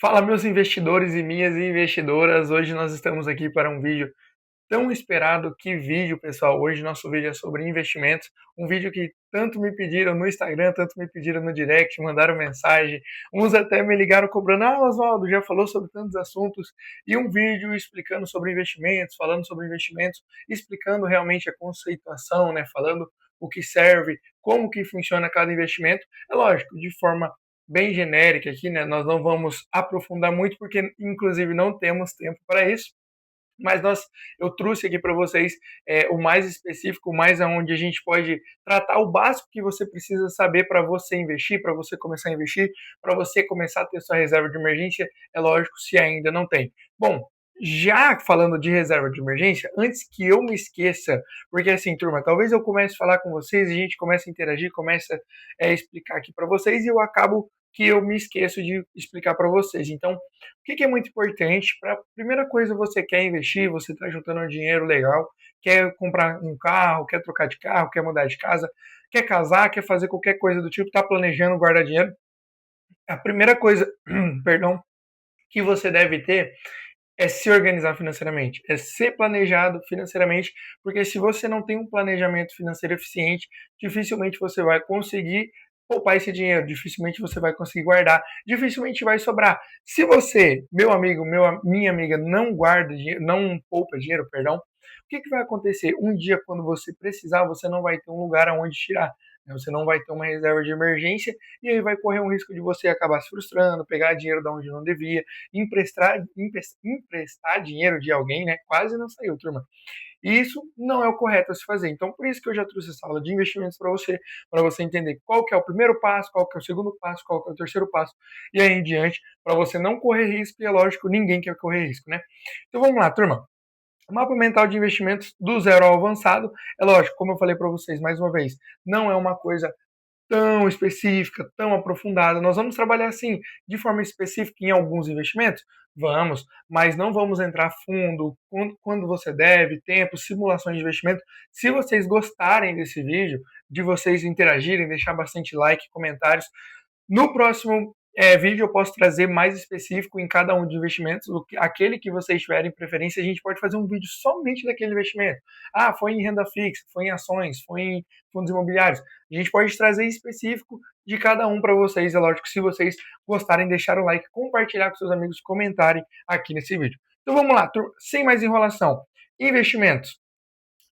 Fala, meus investidores e minhas investidoras. Hoje nós estamos aqui para um vídeo tão esperado. Que vídeo, pessoal! Hoje nosso vídeo é sobre investimentos. Um vídeo que tanto me pediram no Instagram, tanto me pediram no direct, mandaram mensagem. Uns até me ligaram cobrando: Ah, Oswaldo, já falou sobre tantos assuntos. E um vídeo explicando sobre investimentos, falando sobre investimentos, explicando realmente a conceituação, né? Falando o que serve, como que funciona cada investimento. É lógico, de forma bem genérica aqui, né? Nós não vamos aprofundar muito porque, inclusive, não temos tempo para isso. Mas eu trouxe aqui para vocês o mais específico, o mais aonde a gente pode tratar o básico que você precisa saber para você investir, para você começar a investir, para você começar a ter sua reserva de emergência, é lógico, se ainda não tem. Bom, já falando de reserva de emergência, antes que eu me esqueça, porque assim, turma, talvez eu comece a falar com vocês, a gente comece a interagir, comece a explicar aqui para vocês e eu acabo que eu me esqueço de explicar para vocês. Então, o que é muito importante? Para primeira coisa, você quer investir, você está juntando um dinheiro legal, quer comprar um carro, quer trocar de carro, quer mudar de casa, quer casar, quer fazer qualquer coisa do tipo, está planejando guardar dinheiro. A primeira coisa, perdão, que você deve ter é se organizar financeiramente, é ser planejado financeiramente, porque se você não tem um planejamento financeiro eficiente, dificilmente você vai conseguir poupar esse dinheiro, dificilmente você vai conseguir guardar, dificilmente vai sobrar. Se você, meu amigo, minha amiga, não guarda dinheiro, não poupa dinheiro, perdão, o que vai acontecer? Um dia, quando você precisar, você não vai ter um lugar aonde tirar. Né? Você não vai ter uma reserva de emergência e aí vai correr um risco de você acabar se frustrando, pegar dinheiro de onde não devia, emprestar dinheiro de alguém, né? Quase não saiu, turma. E isso não é o correto a se fazer. Então, por isso que eu já trouxe essa aula de investimentos para você entender qual que é o primeiro passo, qual que é o segundo passo, qual que é o terceiro passo, e aí em diante, para você não correr risco, e é lógico, ninguém quer correr risco, né? Então vamos lá, turma. O mapa mental de investimentos do zero ao avançado, é lógico, como eu falei para vocês mais uma vez, não é uma coisa tão específica, tão aprofundada. Nós vamos trabalhar assim, de forma específica em alguns investimentos? Vamos, mas não vamos entrar fundo, quando você deve, tempo, simulações de investimento. Se vocês gostarem desse vídeo, de vocês interagirem, deixar bastante like, comentários, no próximo vídeo eu posso trazer mais específico em cada um de investimentos, aquele que vocês tiverem preferência, a gente pode fazer um vídeo somente daquele investimento. Ah, foi em renda fixa, foi em ações, foi em fundos imobiliários. A gente pode trazer específico de cada um para vocês. É lógico que se vocês gostarem, deixar o like, compartilhar com seus amigos, comentarem aqui nesse vídeo. Então vamos lá, sem mais enrolação. Investimentos.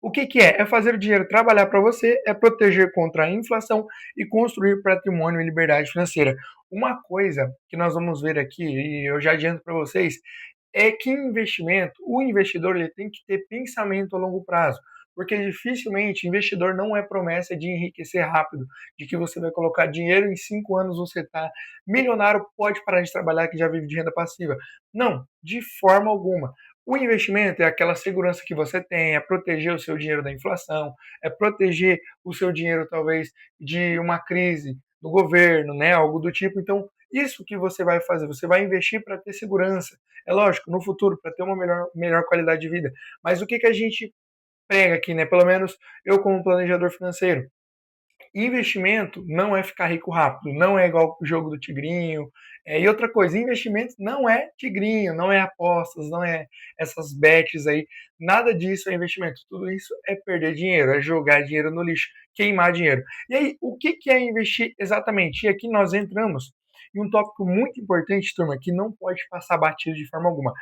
O que é? É fazer o dinheiro trabalhar para você, é proteger contra a inflação e construir patrimônio e liberdade financeira. Uma coisa que nós vamos ver aqui, e eu já adianto para vocês, é que investimento, o investidor ele tem que ter pensamento a longo prazo, porque dificilmente investidor não é promessa de enriquecer rápido, de que você vai colocar dinheiro em 5 anos você está milionário, pode parar de trabalhar que já vive de renda passiva. Não, de forma alguma. O investimento é aquela segurança que você tem, é proteger o seu dinheiro da inflação, é proteger o seu dinheiro talvez de uma crise do governo, né, algo do tipo. Então, isso que você vai fazer, você vai investir para ter segurança. É lógico, no futuro, para ter uma melhor qualidade de vida. Mas o que a gente prega aqui, né? Pelo menos eu, como planejador financeiro, investimento não é ficar rico rápido, não é igual o jogo do tigrinho. E outra coisa, investimento não é tigrinho, não é apostas, não é essas bets aí. Nada disso é investimento. Tudo isso é perder dinheiro, é jogar dinheiro no lixo, queimar dinheiro. E aí, o que é investir exatamente? E aqui nós entramos em um tópico muito importante, turma, que não pode passar batido de forma alguma.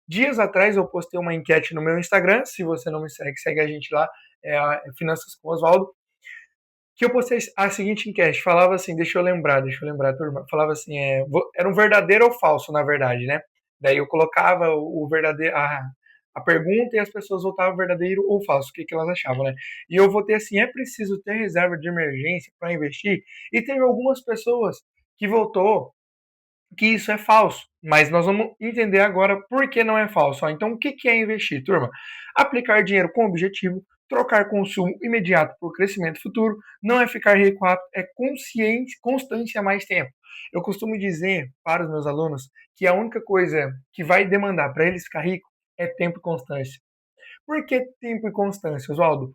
Dias atrás eu postei uma enquete no meu Instagram, se você não me segue, segue a gente lá, Finanças com Oswaldo, que eu postei a seguinte enquete, falava assim, deixa eu lembrar, turma, falava assim, era um verdadeiro ou falso, na verdade, né? Daí eu colocava o verdadeiro, a pergunta e as pessoas votavam verdadeiro ou falso, o que elas achavam, né? E eu votei assim, é preciso ter reserva de emergência para investir? E teve algumas pessoas que votou que isso é falso, mas nós vamos entender agora por que não é falso. Então, o que é investir, turma? Aplicar dinheiro com objetivo, trocar consumo imediato por crescimento futuro, não é ficar rico rápido, é constância a mais tempo. Eu costumo dizer para os meus alunos que a única coisa que vai demandar para eles ficar rico é tempo e constância. Por que tempo e constância, Oswaldo?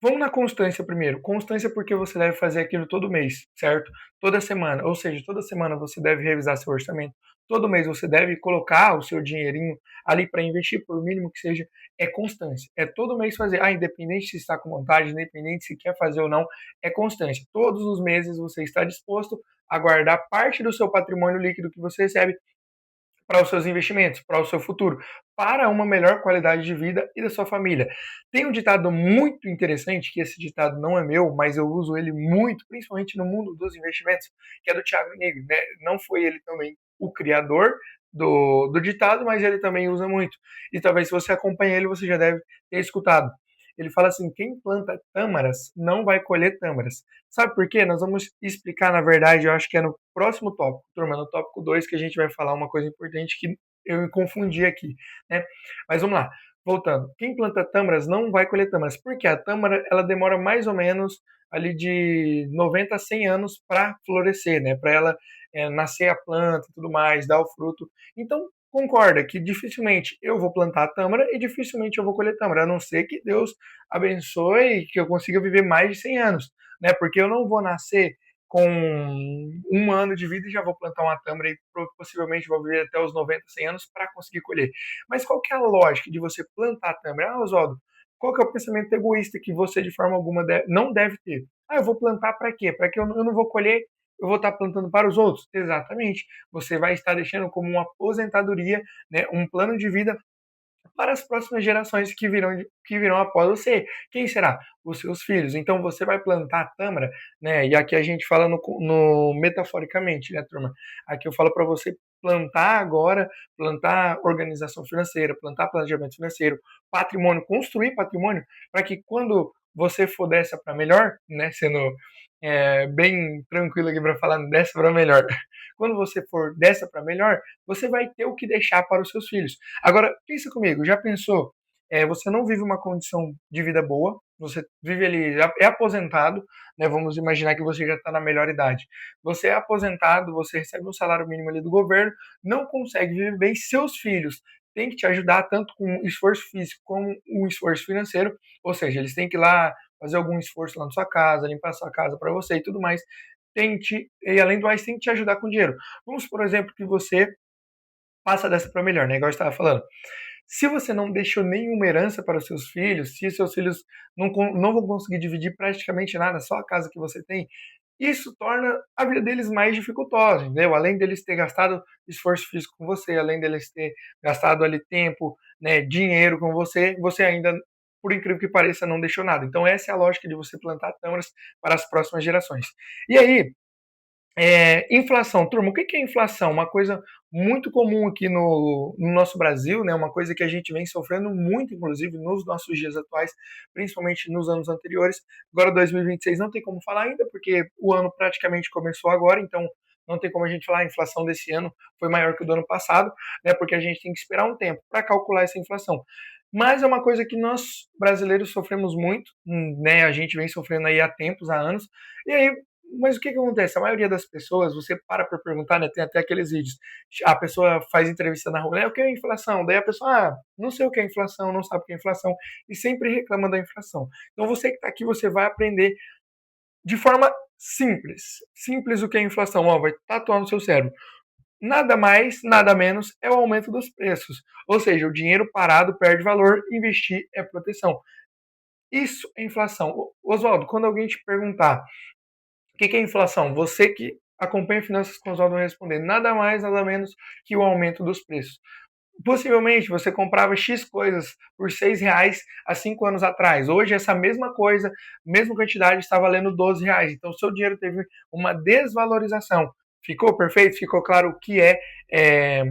Vamos na constância primeiro. Constância porque você deve fazer aquilo todo mês, certo? Toda semana. Ou seja, toda semana você deve revisar seu orçamento. Todo mês você deve colocar o seu dinheirinho ali para investir, por mínimo que seja. É constância. É todo mês fazer. Ah, independente se está com vontade, independente se quer fazer ou não, é constância. Todos os meses você está disposto a guardar parte do seu patrimônio líquido que você recebe para os seus investimentos, para o seu futuro, para uma melhor qualidade de vida e da sua família. Tem um ditado muito interessante, que esse ditado não é meu, mas eu uso ele muito, principalmente no mundo dos investimentos, que é do Thiago Negro, né? Não foi ele também o criador do ditado, mas ele também usa muito. E talvez se você acompanha ele, você já deve ter escutado. Ele fala assim: quem planta tâmaras não vai colher tâmaras. Sabe por quê? Nós vamos explicar, na verdade, eu acho que é no próximo tópico, turma, no tópico 2, que a gente vai falar uma coisa importante que eu me confundi aqui, né? Mas vamos lá, voltando. Quem planta tâmaras não vai colher tâmaras, porque a tâmara, ela demora mais ou menos ali de 90 a 100 anos para florescer, né? Para ela nascer a planta e tudo mais, dar o fruto. Então, concorda que dificilmente eu vou plantar a tâmara e dificilmente eu vou colher tâmara, a não ser que Deus abençoe e que eu consiga viver mais de 100 anos, né? Porque eu não vou nascer com 1 ano de vida e já vou plantar uma tâmara e possivelmente vou viver até os 90, 100 anos para conseguir colher. Mas qual que é a lógica de você plantar a tâmara? Ah, Oswaldo, qual que é o pensamento egoísta que você de forma alguma não deve ter? Ah, eu vou plantar para quê? Para que eu não vou colher, eu vou estar plantando para os outros? Exatamente. Você vai estar deixando como uma aposentadoria, né, um plano de vida para as próximas gerações que virão após você. Quem será? Os seus filhos. Então você vai plantar a tâmara, né? E aqui a gente fala no metaforicamente, né, turma? Aqui eu falo para você plantar agora, plantar organização financeira, plantar planejamento financeiro, patrimônio, construir patrimônio, para que quando você for dessa para melhor, né, sendo bem tranquilo aqui para falar dessa para melhor, quando você for dessa para melhor, você vai ter o que deixar para os seus filhos. Agora, pensa comigo, já pensou? Você não vive uma condição de vida boa, você vive ali, é aposentado, né? Vamos imaginar que você já está na melhor idade. Você é aposentado, você recebe um salário mínimo ali do governo, não consegue viver bem, seus filhos têm que te ajudar tanto com esforço físico como um esforço financeiro, ou seja, eles têm que ir lá fazer algum esforço lá na sua casa, limpar a sua casa para você e tudo mais. E além do mais, tem que te ajudar com dinheiro. Vamos, por exemplo, que você passa dessa para melhor, né? Igual eu estava falando. Se você não deixou nenhuma herança para os seus filhos, se seus filhos não vão conseguir dividir praticamente nada, só a casa que você tem, isso torna a vida deles mais dificultosa, entendeu? Além deles ter gastado esforço físico com você, além deles ter gastado ali tempo, né, dinheiro com você, você ainda, por incrível que pareça, não deixou nada. Então essa é a lógica de você plantar tâmaras para as próximas gerações. E aí, inflação. Turma, o que é inflação? Uma coisa muito comum aqui no nosso Brasil, né? Uma coisa que a gente vem sofrendo muito, inclusive, nos nossos dias atuais, principalmente nos anos anteriores. Agora, 2026 não tem como falar ainda, porque o ano praticamente começou agora, então não tem como a gente falar a inflação desse ano foi maior que o do ano passado, né? Porque a gente tem que esperar um tempo para calcular essa inflação. Mas é uma coisa que nós brasileiros sofremos muito, né? A gente vem sofrendo aí há tempos, há anos. E aí, mas o que acontece? A maioria das pessoas, você para perguntar, né? Tem até aqueles vídeos. A pessoa faz entrevista na rua, né? O que é inflação? Daí a pessoa, não sei o que é inflação, não sabe o que é inflação, e sempre reclama da inflação. Então você que está aqui, você vai aprender de forma simples. Simples o que é inflação, ó, vai tatuar no seu cérebro. Nada mais, nada menos é o aumento dos preços. Ou seja, o dinheiro parado perde valor, investir é proteção. Isso é inflação. Oswaldo, quando alguém te perguntar o que é inflação? Você que acompanha finanças com os vai responder nada mais, nada menos que o aumento dos preços. Possivelmente você comprava X coisas por R$ 6 há 5 anos atrás. Hoje essa mesma coisa, mesma quantidade, está valendo R$ 12. Então o seu dinheiro teve uma desvalorização. Ficou perfeito? Ficou claro o que é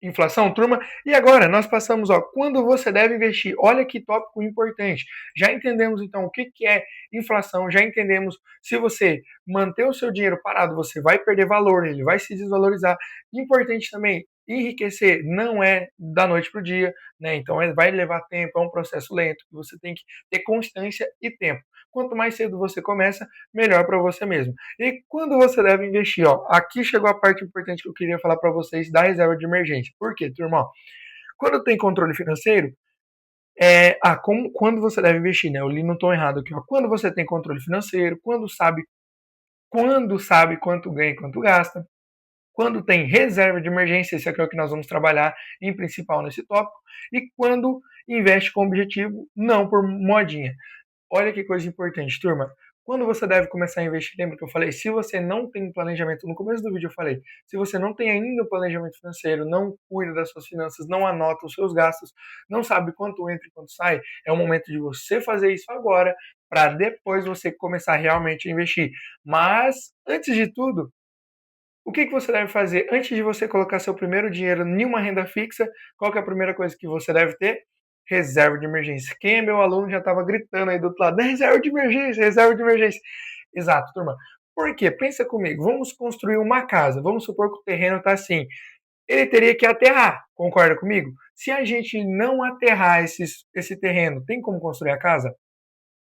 inflação, turma? E agora, nós passamos, quando você deve investir. Olha que tópico importante. Já entendemos, então, o que é inflação, já entendemos se você manter o seu dinheiro parado, você vai perder valor, ele vai se desvalorizar. Importante também, enriquecer não é da noite para o dia, né? Então, vai levar tempo, é um processo lento, que você tem que ter constância e tempo. Quanto mais cedo você começa, melhor para você mesmo. E quando você deve investir? Aqui chegou a parte importante que eu queria falar para vocês da reserva de emergência. Por quê, turma? Quando tem controle financeiro, Quando você deve investir, né? Eu li no tom errado aqui, ó. Quando você tem controle financeiro, quando sabe quanto ganha e quanto gasta, quando tem reserva de emergência, esse aqui é o que nós vamos trabalhar em principal nesse tópico, e quando investe com objetivo, não por modinha. Olha que coisa importante, turma. Quando você deve começar a investir, lembra que eu falei? Se você não tem planejamento, no começo do vídeo eu falei, se você não tem ainda o planejamento financeiro, não cuida das suas finanças, não anota os seus gastos, não sabe quanto entra e quanto sai, é o momento de você fazer isso agora, para depois você começar realmente a investir. Mas, antes de tudo, o que você deve fazer? Antes de você colocar seu primeiro dinheiro em uma renda fixa, qual que é a primeira coisa que você deve ter? Reserva de emergência. Quem é meu aluno já estava gritando aí do outro lado, reserva de emergência, reserva de emergência. Exato, turma. Por quê? Pensa comigo, vamos construir uma casa, vamos supor que o terreno está assim, ele teria que aterrar, concorda comigo? Se a gente não aterrar esse terreno, tem como construir a casa?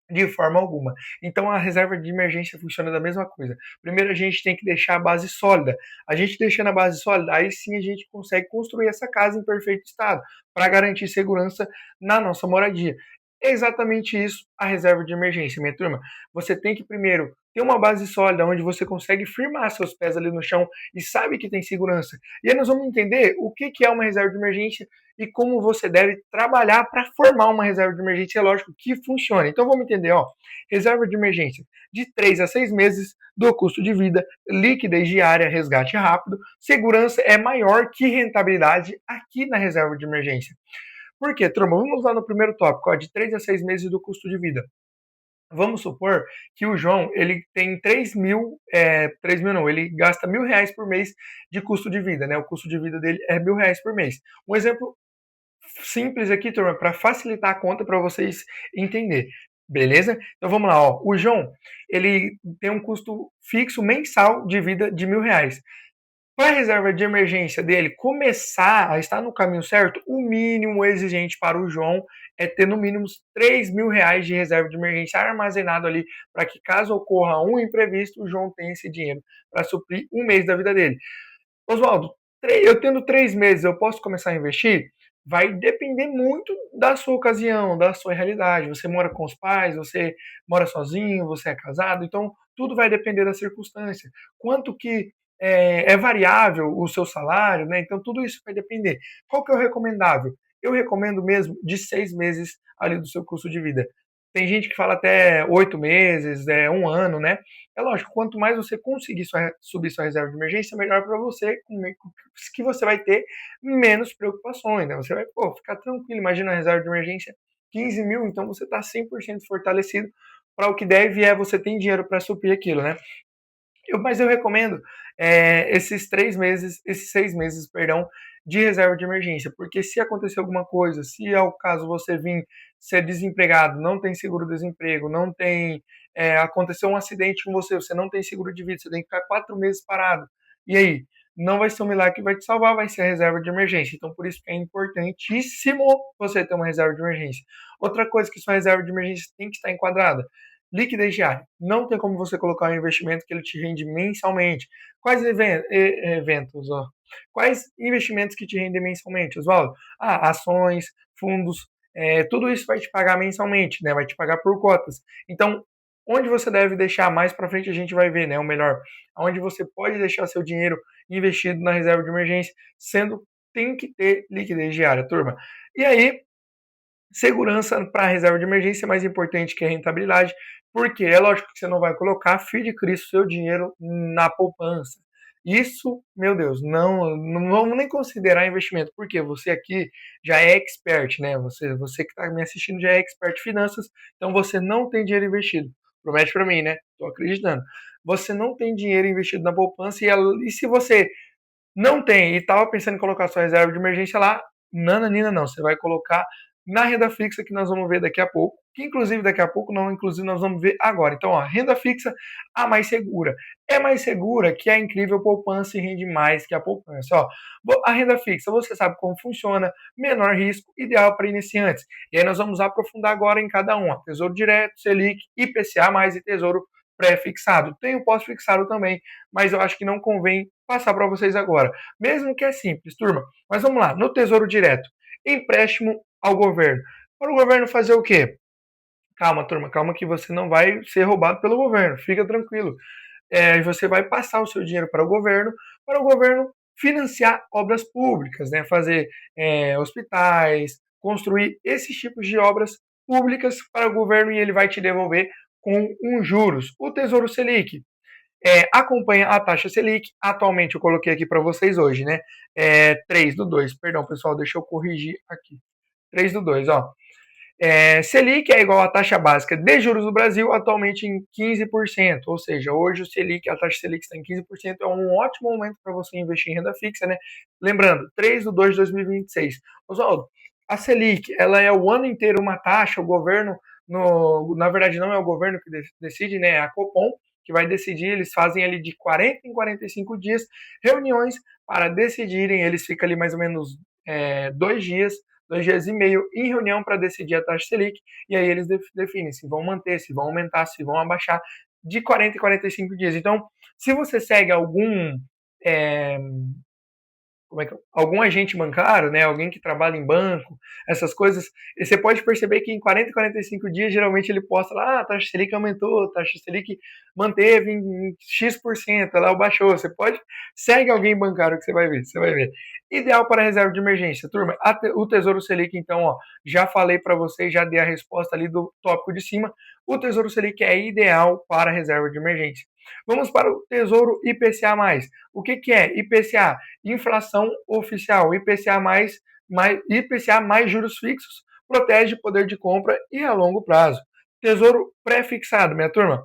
De forma alguma. Então a reserva de emergência funciona da mesma coisa. Primeiro a gente tem que deixar a base sólida. A gente deixando a base sólida, aí sim a gente consegue construir essa casa em perfeito estado, para garantir segurança na nossa moradia. É exatamente isso a reserva de emergência, minha turma. Você tem que primeiro ter uma base sólida onde você consegue firmar seus pés ali no chão e sabe que tem segurança. E aí nós vamos entender o que é uma reserva de emergência e como você deve trabalhar para formar uma reserva de emergência, é lógico, que funcione. Então vamos entender, ó, reserva de emergência de 3 a 6 meses do custo de vida, liquidez diária, resgate rápido, segurança é maior que rentabilidade aqui na reserva de emergência. Por quê, turma? Vamos lá no primeiro tópico, ó, de 3 a 6 meses do custo de vida. Vamos supor que o João ele tem 3 mil não, ele gasta R$ 1.000 por mês de custo de vida, né? O custo de vida dele é R$ 1.000 por mês. Um exemplo simples aqui, turma, para facilitar a conta para vocês entenderem. Beleza? Então vamos lá, ó. O João, ele tem um custo fixo mensal de vida de R$ 1.000. Para a reserva de emergência dele começar a estar no caminho certo, o mínimo exigente para o João é ter no mínimo R$ 3.000 de reserva de emergência armazenado ali, para que caso ocorra um imprevisto, o João tenha esse dinheiro para suprir um mês da vida dele. Oswaldo, eu tendo 3 meses, eu posso começar a investir? Vai depender muito da sua ocasião, da sua realidade. Você mora com os pais, você mora sozinho, você é casado, então tudo vai depender da circunstância. Quanto que é variável o seu salário, né? Então tudo isso vai depender. Qual que é o recomendável? Eu recomendo mesmo de 6 meses ali do seu custo de vida. Tem gente que fala até 8 meses, um ano, né? É lógico, quanto mais você conseguir subir sua reserva de emergência, melhor para você, que você vai ter menos preocupações, né? Você vai, ficar tranquilo. Imagina a reserva de emergência 15 mil, então você está 100% fortalecido para o que deve é você tem dinheiro para suprir aquilo, né? Mas eu recomendo esses 6 meses, perdão, de reserva de emergência, porque se acontecer alguma coisa, se ao caso você vir ser desempregado, não tem seguro-desemprego, não tem, aconteceu um acidente com você, você não tem seguro de vida, você tem que ficar 4 meses parado. E aí? Não vai ser um milagre que vai te salvar, vai ser a reserva de emergência. Então, por isso que é importantíssimo você ter uma reserva de emergência. Outra coisa que sua reserva de emergência tem que estar enquadrada: liquidez diária. Não tem como você colocar um investimento que ele te rende mensalmente. Quais eventos, ó? Quais investimentos que te rendem mensalmente, Oswaldo? Ações, fundos, tudo isso vai te pagar mensalmente, né? Vai te pagar por cotas. Então, onde você deve deixar mais para frente a gente vai ver, né? O melhor, onde você pode deixar seu dinheiro investido na reserva de emergência, tem que ter liquidez diária, turma. E aí, segurança para a reserva de emergência é mais importante que a rentabilidade, porque é lógico que você não vai colocar, filho de Cristo, seu dinheiro na poupança. Isso, meu Deus, não vamos nem considerar investimento, porque você aqui já é expert, né? Você que está me assistindo já é expert em finanças, então você não tem dinheiro investido. Promete para mim, né? Estou acreditando. Você não tem dinheiro investido na poupança e se você não tem e estava pensando em colocar sua reserva de emergência lá, nananina não, você vai colocar na renda fixa que nós vamos ver daqui a pouco, que inclusive daqui a pouco não, inclusive nós vamos ver agora. Então, ó, renda fixa, a mais segura. É mais segura que a incrível poupança e rende mais que a poupança. Ó, a renda fixa, você sabe como funciona, menor risco, ideal para iniciantes. E aí nós vamos aprofundar agora em cada uma. Tesouro Direto, Selic, IPCA+, e Tesouro Pré-fixado. Tem o pós-fixado também, mas eu acho que não convém passar para vocês agora. Mesmo que é simples, turma. Mas vamos lá, no Tesouro Direto, empréstimo ao governo. Para o governo fazer o quê? Calma, turma, calma que você não vai ser roubado pelo governo, fica tranquilo. Você vai passar o seu dinheiro para o governo financiar obras públicas, né? Fazer hospitais, construir esses tipos de obras públicas para o governo e ele vai te devolver com juros. O Tesouro Selic acompanha a taxa Selic. Atualmente eu coloquei aqui para vocês hoje, né? 3 do 2. Perdão, pessoal, deixa eu corrigir aqui. 3 do 2, ó. Selic é igual à taxa básica de juros do Brasil, atualmente em 15%. Ou seja, hoje o Selic, a taxa Selic está em 15%, é um ótimo momento para você investir em renda fixa, né? Lembrando, 3 de 2 de 2026. Oswaldo, a Selic, ela é o ano inteiro uma taxa, o governo, na verdade não é o governo que decide, né? É a Copom que vai decidir, eles fazem ali de 40 em 45 dias reuniões para decidirem, eles ficam ali mais ou menos 2 dias, 2 dias e meio em reunião para decidir a taxa Selic, e aí eles definem se vão manter, se vão aumentar, se vão abaixar de 40 em 45 dias. Então, se você segue é, algum agente bancário, né, alguém que trabalha em banco, essas coisas, você pode perceber que em 40 e 45 dias, geralmente ele posta lá, a taxa Selic aumentou, a taxa Selic manteve em X%, ela baixou. Você pode, segue alguém bancário que você vai ver. Ideal para reserva de emergência. Turma, o Tesouro Selic, então, ó, já falei para vocês, já dei a resposta ali do tópico de cima. O Tesouro Selic é ideal para reserva de emergência. Vamos para o Tesouro IPCA+. O que é IPCA? Inflação oficial. IPCA mais juros fixos protege o poder de compra e a longo prazo. Tesouro pré-fixado, minha turma.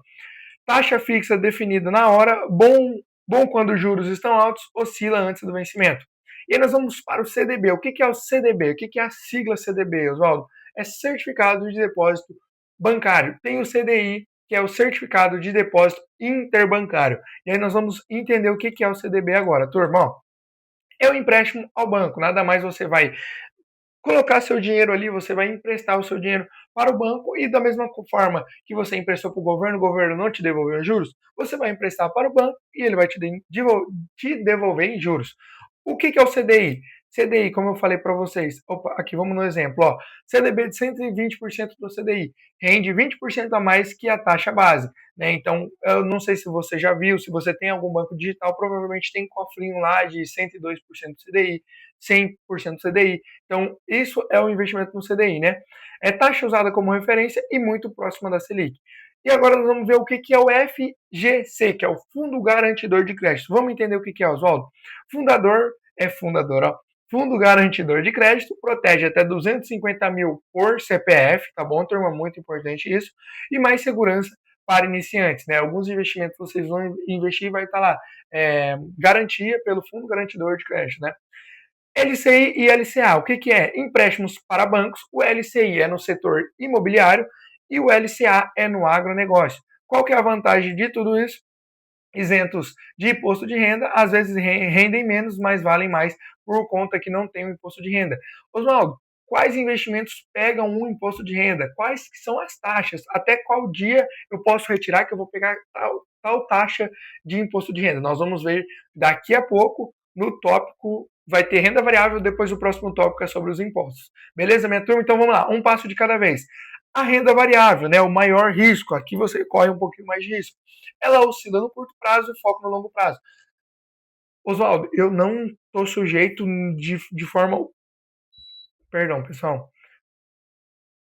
Taxa fixa definida na hora, bom quando os juros estão altos, oscila antes do vencimento. E aí nós vamos para o CDB. O que é o CDB? O que é a sigla CDB, Oswaldo? É Certificado de Depósito Bancário. Tem o CDI, que é o Certificado de Depósito Interbancário. E aí nós vamos entender o que é o CDB agora, turma. É o empréstimo ao banco. Nada mais você vai colocar seu dinheiro ali, você vai emprestar o seu dinheiro para o banco e da mesma forma que você emprestou para o governo não te devolveu em juros, você vai emprestar para o banco e ele vai te devolver em juros. O que é o CDI? CDI, como eu falei para vocês, opa, aqui vamos no exemplo, ó, CDB de 120% do CDI, rende 20% a mais que a taxa base, né? Então, eu não sei se você já viu, se você tem algum banco digital, provavelmente tem cofrinho lá de 102% do CDI, 100% do CDI. Então, isso é o investimento no CDI, né? É taxa usada como referência e muito próxima da Selic. E agora nós vamos ver o que é o FGC, que é o Fundo Garantidor de Crédito. Vamos entender o que é, Oswaldo? Fundador, ó. Fundo Garantidor de Crédito protege até 250 mil por CPF, tá bom, turma? Muito importante isso. E mais segurança para iniciantes, né? Alguns investimentos que vocês vão investir vai estar lá, garantia pelo Fundo Garantidor de Crédito, né? LCI e LCA, o que é? Empréstimos para bancos, o LCI é no setor imobiliário e o LCA é no agronegócio. Qual que é a vantagem de tudo isso? Isentos de imposto de renda, às vezes rendem menos, mas valem mais por conta que não tem o imposto de renda. Oswaldo, quais investimentos pegam um imposto de renda? Quais são as taxas? Até qual dia eu posso retirar que eu vou pegar tal taxa de imposto de renda? Nós vamos ver daqui a pouco no tópico, vai ter renda variável, depois o próximo tópico é sobre os impostos. Beleza, minha turma? Então vamos lá, um passo de cada vez. A renda variável, né, o maior risco, aqui você corre um pouquinho mais de risco. Ela oscila no curto prazo e foca no longo prazo. Oswaldo, eu não estou sujeito de forma. Perdão, pessoal.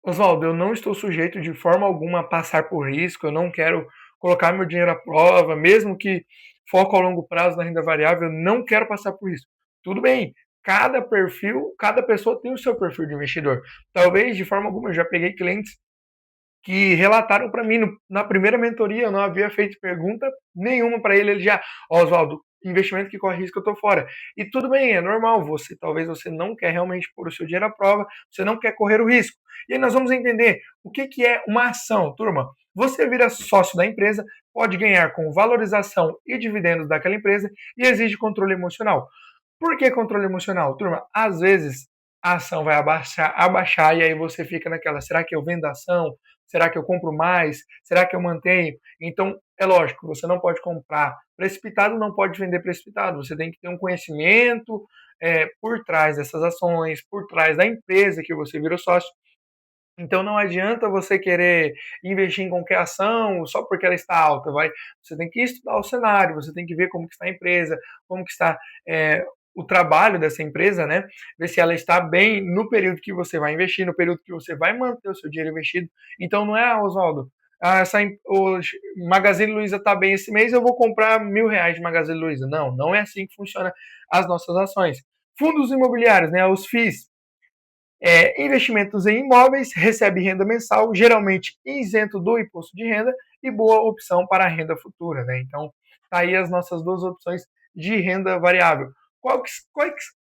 Oswaldo, eu não estou sujeito de forma alguma a passar por risco, eu não quero colocar meu dinheiro à prova, mesmo que foco ao longo prazo na renda variável, eu não quero passar por isso. Tudo bem, cada perfil, cada pessoa tem o seu perfil de investidor. Talvez, de forma alguma, eu já peguei clientes que relataram para mim na primeira mentoria, eu não havia feito pergunta nenhuma para ele, ele já, Oswaldo, investimento que corre risco eu estou fora. E tudo bem, é normal, talvez você não quer realmente pôr o seu dinheiro à prova, você não quer correr o risco. E aí nós vamos entender o que é uma ação, turma. Você vira sócio da empresa, pode ganhar com valorização e dividendos daquela empresa e exige controle emocional. Por que controle emocional? Turma, às vezes a ação vai abaixar e aí você fica naquela, será que eu vendo a ação? Será que eu compro mais? Será que eu mantenho? Então, é lógico, você não pode comprar precipitado, não pode vender precipitado. Você tem que ter um conhecimento por trás dessas ações, por trás da empresa que você virou sócio. Então não adianta você querer investir em qualquer ação só porque ela está alta, você tem que estudar o cenário, você tem que ver como que está a empresa, como que está o trabalho dessa empresa, né? Ver se ela está bem no período que você vai investir, no período que você vai manter o seu dinheiro investido. Então não é, Oswaldo, o Magazine Luiza está bem esse mês, eu vou comprar R$ 1.000 de Magazine Luiza. Não, não é assim que funciona as nossas ações. Fundos imobiliários, né? Os FIIs, investimentos em imóveis, recebe renda mensal, geralmente isento do imposto de renda e boa opção para a renda futura, né? Então, tá aí as nossas duas opções de renda variável.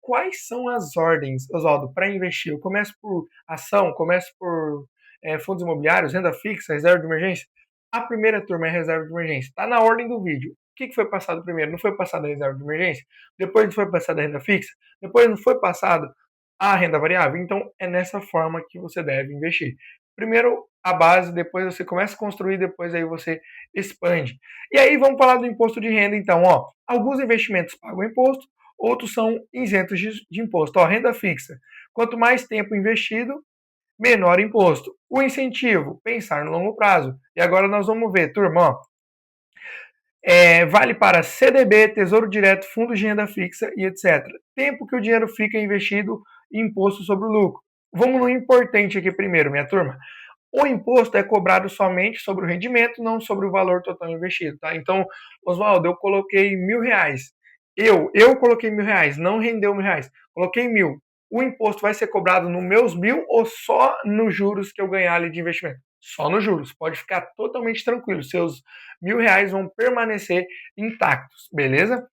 Quais são as ordens, Oswaldo, para investir? Eu começo por ação, começo por fundos imobiliários, renda fixa, reserva de emergência? A primeira turma é reserva de emergência. Está na ordem do vídeo. O que foi passado primeiro? Não foi passado a reserva de emergência? Depois não foi passada a renda fixa? Depois não foi passado a renda variável? Então, é nessa forma que você deve investir. Primeiro a base, depois você começa a construir, depois aí você expande. E aí vamos falar do imposto de renda, então, ó. Alguns investimentos pagam imposto, outros são isentos de imposto. Ó, renda fixa. Quanto mais tempo investido, menor imposto. O incentivo, pensar no longo prazo. E agora nós vamos ver, turma, ó, vale para CDB, Tesouro Direto, fundos de renda fixa e etc. Tempo que o dinheiro fica investido e imposto sobre o lucro. Vamos no importante aqui primeiro, minha turma. O imposto é cobrado somente sobre o rendimento, não sobre o valor total investido, tá? Então, Oswaldo, eu coloquei R$ 1.000. Eu coloquei R$ 1.000, não rendeu R$ 1.000. Coloquei 1.000. O imposto vai ser cobrado nos meus 1.000 ou só nos juros que eu ganhar ali de investimento? Só nos juros. Pode ficar totalmente tranquilo. Seus R$ 1.000 vão permanecer intactos, beleza?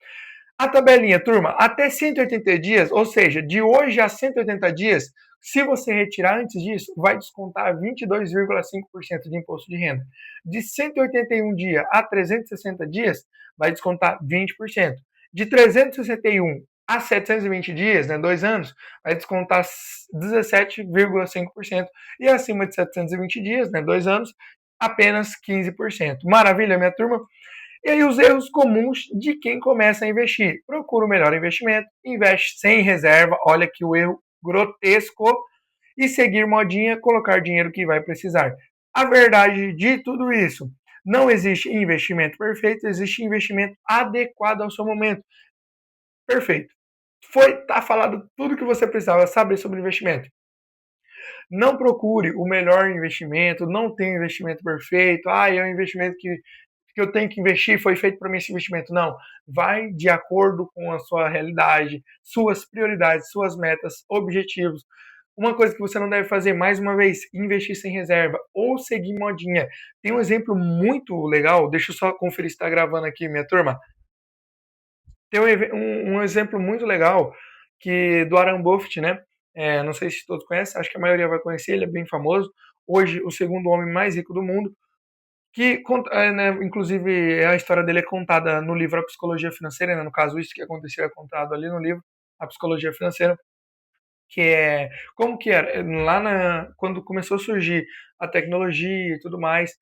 A tabelinha, turma, até 180 dias, ou seja, de hoje a 180 dias, se você retirar antes disso, vai descontar 22,5% de imposto de renda. De 181 dias a 360 dias, vai descontar 20%. De 361 a 720 dias, né, 2 anos, vai descontar 17,5%. E acima de 720 dias, né, 2 anos, apenas 15%. Maravilha, minha turma? E aí os erros comuns de quem começa a investir. Procura o melhor investimento, investe sem reserva, olha que o erro grotesco, e seguir modinha, colocar dinheiro que vai precisar. A verdade de tudo isso, não existe investimento perfeito, existe investimento adequado ao seu momento. Perfeito. Tá falado tudo que você precisava saber sobre investimento. Não procure o melhor investimento, não tem investimento perfeito, é um investimento que eu tenho que investir, foi feito para mim esse investimento. Não, vai de acordo com a sua realidade, suas prioridades, suas metas, objetivos. Uma coisa que você não deve fazer, mais uma vez, investir sem reserva ou seguir modinha. Tem um exemplo muito legal, deixa eu só conferir se está gravando aqui, minha turma. Tem um exemplo muito legal que do Warren Buffett, né? Não sei se todos conhecem, acho que a maioria vai conhecer, ele é bem famoso. Hoje, o segundo homem mais rico do mundo, que, né, inclusive, a história dele é contada no livro A Psicologia Financeira, né? No caso, isso que aconteceu é contado ali no livro A Psicologia Financeira, que é como que era quando começou a surgir a tecnologia e tudo mais,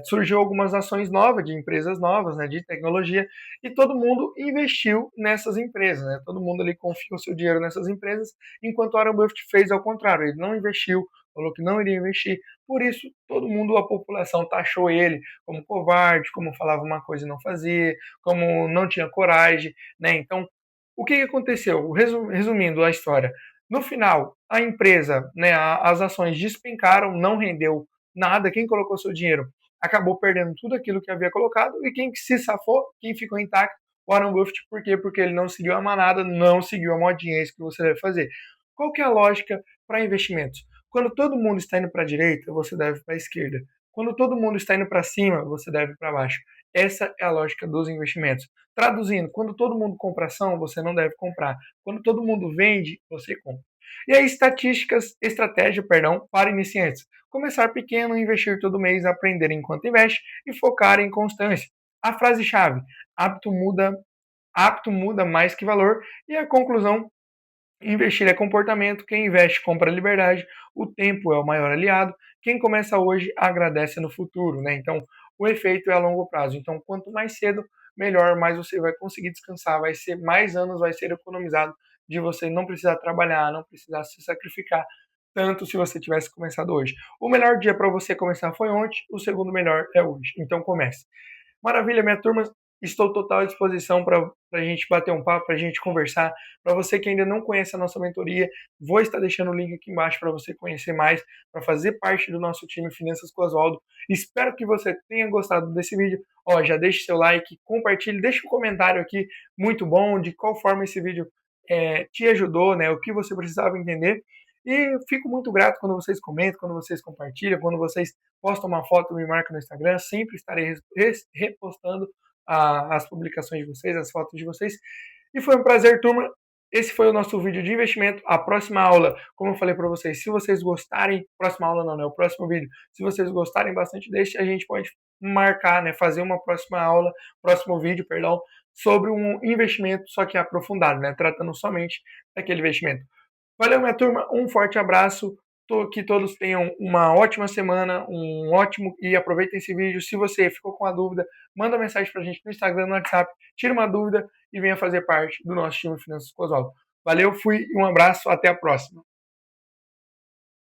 surgiu algumas ações novas de empresas novas, né, de tecnologia, e todo mundo investiu nessas empresas, né? Todo mundo ali confiou seu dinheiro nessas empresas, enquanto Warren Buffett fez ao contrário, ele não investiu, falou que não iria investir. Por isso todo mundo, a população taxou ele como covarde, como falava uma coisa e não fazia, como não tinha coragem, né? Então o que aconteceu? Resumindo a história, no final, a empresa, né, as ações despencaram, não rendeu nada. Quem colocou seu dinheiro acabou perdendo tudo aquilo que havia colocado, e quem se safou, quem ficou intacto, Warren Buffett. Por quê? Porque ele não seguiu a manada, não seguiu a modinha. É isso que você deve fazer. Qual que é a lógica para investimentos? Quando todo mundo está indo para a direita, você deve para a esquerda. Quando todo mundo está indo para cima, você deve para baixo. Essa é a lógica dos investimentos. Traduzindo, quando todo mundo compra ação, você não deve comprar. Quando todo mundo vende, você compra. E aí, estratégia, para iniciantes. Começar pequeno, investir todo mês, aprender enquanto investe e focar em constância. A frase-chave: apto muda mais que valor. E a conclusão: investir é comportamento, quem investe compra liberdade, o tempo é o maior aliado, quem começa hoje agradece no futuro, né? Então, o efeito é a longo prazo. Então, quanto mais cedo, melhor, mais você vai conseguir descansar, vai ser mais anos, vai ser economizado de você não precisar trabalhar, não precisar se sacrificar tanto se você tivesse começado hoje. O melhor dia para você começar foi ontem, o segundo melhor é hoje. Então comece. Maravilha, minha turma. Estou total à disposição para a gente bater um papo, para a gente conversar. Para você que ainda não conhece a nossa mentoria, vou estar deixando o link aqui embaixo para você conhecer mais, para fazer parte do nosso time Finanças com Oswaldo. Espero que você tenha gostado desse vídeo. Ó, já deixe seu like, compartilhe, deixe um comentário aqui muito bom de qual forma esse vídeo te ajudou, né? O que você precisava entender. E fico muito grato quando vocês comentam, quando vocês compartilham, quando vocês postam uma foto e me marcam no Instagram. Sempre estarei repostando as publicações de vocês, as fotos de vocês. E foi um prazer, turma. Esse foi o nosso vídeo de investimento. A próxima aula, como eu falei para vocês, se vocês gostarem, próxima aula não, né? O próximo vídeo, se vocês gostarem bastante deste, a gente pode marcar, né? Fazer uma próxima aula, próximo vídeo, perdão, sobre um investimento, só que aprofundado, né? Tratando somente daquele investimento. Valeu, minha turma. Um forte abraço. Que todos tenham uma ótima semana, um ótimo e aproveitem esse vídeo. Se você ficou com a dúvida, manda mensagem pra gente no Instagram, no WhatsApp, tira uma dúvida e venha fazer parte do nosso time Finanças com Oswaldo. Valeu, fui e um abraço, até a próxima.